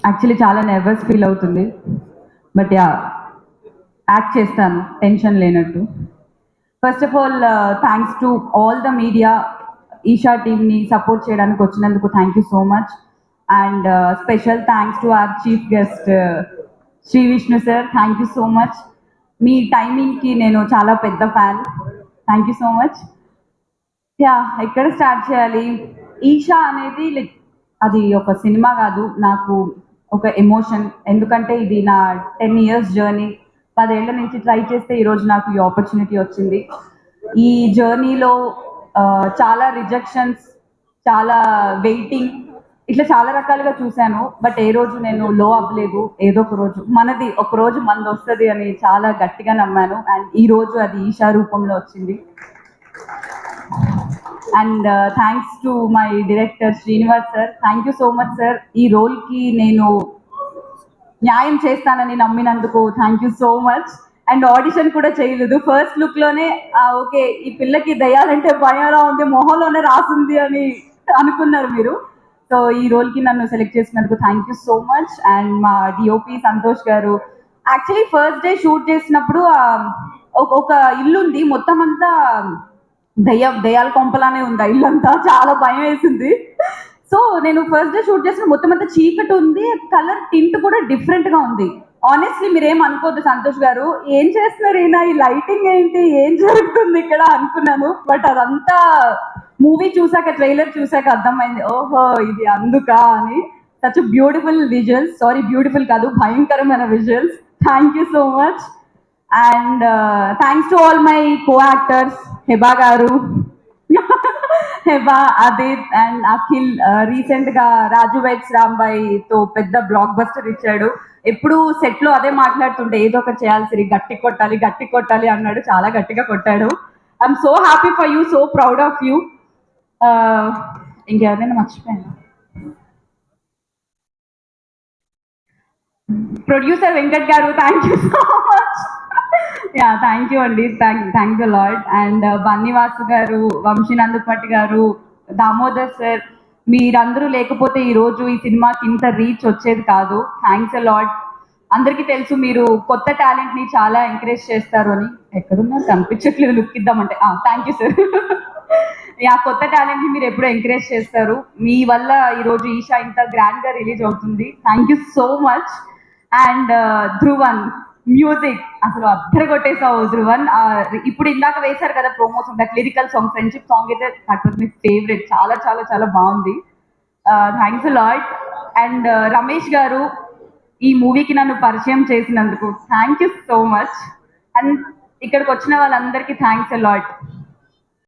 Actually చాలా nervous feel అవుతుంది. But yeah, act చేస్తాను టెన్షన్ లేనట్టు. First of all thanks to all the media, Esha టీమ్ని సపోర్ట్ చేయడానికి వచ్చినందుకు thank you so much. And special thanks to our chief guest Shri Vishnu sir, thank you so much. మీ టైమింగ్కి నేను చాలా పెద్ద fan. Thank you so much. Yeah, ఎక్కడ start చేయాలి? ఈషా అనేది లైక్ అది ఒక సినిమా కాదు, నాకు ఒక ఎమోషన్. ఎందుకంటే ఇది నా 10 years జర్నీ. 10 ఏళ్ల నుంచి ట్రై చేస్తే ఈరోజు నాకు ఈ ఆపర్చునిటీ వచ్చింది. ఈ జర్నీలో చాలా రిజెక్షన్స్, చాలా వెయిటింగ్, ఇట్లా చాలా రకాలుగా చూశాను. బట్ ఏ రోజు నేను లో అవ్వలేదు. ఏదో ఒక రోజు మనది, ఒక రోజు మనది వస్తుంది అని చాలా గట్టిగా నమ్మాను. అండ్ ఈ రోజు అది ఈషా రూపంలో వచ్చింది. And thanks to my director Srinivas sir, thank you so much sir. ఈ రోల్కి నేను న్యాయం చేస్తానని నమ్మినందుకు thank you so much. And audition కూడా చేయలేదు, ఫస్ట్ లుక్లోనే ఓకే ఈ పిల్లకి దయ్యాలంటే భయంలా ఉంది, మొహంలోనే రాసింది అని అనుకున్నారు మీరు. సో ఈ రోల్కి నన్ను సెలెక్ట్ చేసినందుకు thank you so much. And మా డిఓపి సంతోష్ గారు, యాక్చువల్లీ ఫస్ట్ డే షూట్ చేసినప్పుడు ఒక ఇల్లు ఉంది, మొత్తం అంతా దయ్యాల కొంపలానే ఉంది, ఇల్లంతా చాలా భయం వేసింది. సో నేను ఫస్ట్ డే షూట్ చేసిన మొత్తం అంతా చీకటి ఉంది, కలర్ టింట్ కూడా డిఫరెంట్గా ఉంది. ఆనెస్ట్లీ మీరేం అనుకోద్దు సంతోష్ గారు, ఏం చేస్తున్నారు ఈయన, ఈ లైటింగ్ ఏంటి, ఏం జరుగుతుంది ఇక్కడ అనుకున్నాను. బట్ అదంతా మూవీ చూసాక, ట్రైలర్ చూసాక అర్థమైంది, ఓహో ఇది అందుకా అని. Such beautiful visuals, sorry beautiful కాదు, భయంకరమైన visuals. Thank you so much. And thanks to all my co actors, Heba గారు, హెబా, ఆదిత్ అండ్ అఖిల్. రీసెంట్గా రాజు వైట్స్ రాంబాయితో పెద్ద బ్లాక్ బస్టర్ ఇచ్చాడు. ఎప్పుడు సెట్లో అదే మాట్లాడుతుంటే ఏదో ఒకటి చేయాలి సిరి, గట్టి కొట్టాలి గట్టి కొట్టాలి అన్నాడు, చాలా గట్టిగా కొట్టాడు. I'm so happy for you, so proud of you. ఇంకెవరైనా మర్చిపోయాను? Producer Venkat garu, thank you so much. Yeah, thank you అండి, thank you lord. And Bunny Vasu garu, Vamsinandupatti గారు, దామోదర్ సార్, మీరందరూ లేకపోతే ఈరోజు ఈ సినిమాకి ఇంత రీచ్ వచ్చేది కాదు. Thanks a lot. అందరికీ తెలుసు మీరు కొత్త టాలెంట్ని చాలా ఎంకరేజ్ చేస్తారు అని. ఎక్కడున్నారు కనిపించట్లేదు, లుక్ ఇద్దామంటే. Thank you sir. యా, కొత్త టాలెంట్ని మీరు ఎప్పుడూ ఎంకరేజ్ చేస్తారు, మీ వల్ల ఈరోజు ఈషా ఇంత గ్రాండ్గా రిలీజ్ అవుతుంది. Thank you so much. And Dhruvan music అసలు అద్దరు కొట్టేసావు ధ్రువన్. ఇప్పుడు ఇందాక వేశారు కదా promos, that lyrical song, friendship song అయితే దట్ వాజ్ మై ఫేవరెట్, చాలా చాలా చాలా బాగుంది. Thanks lot. అండ్ రమేష్ గారు, ఈ మూవీకి నన్ను పరిచయం చేసినందుకు thank you so much. And ఇక్కడికి వచ్చిన వాళ్ళందరికీ థ్యాంక్స్ లాట్.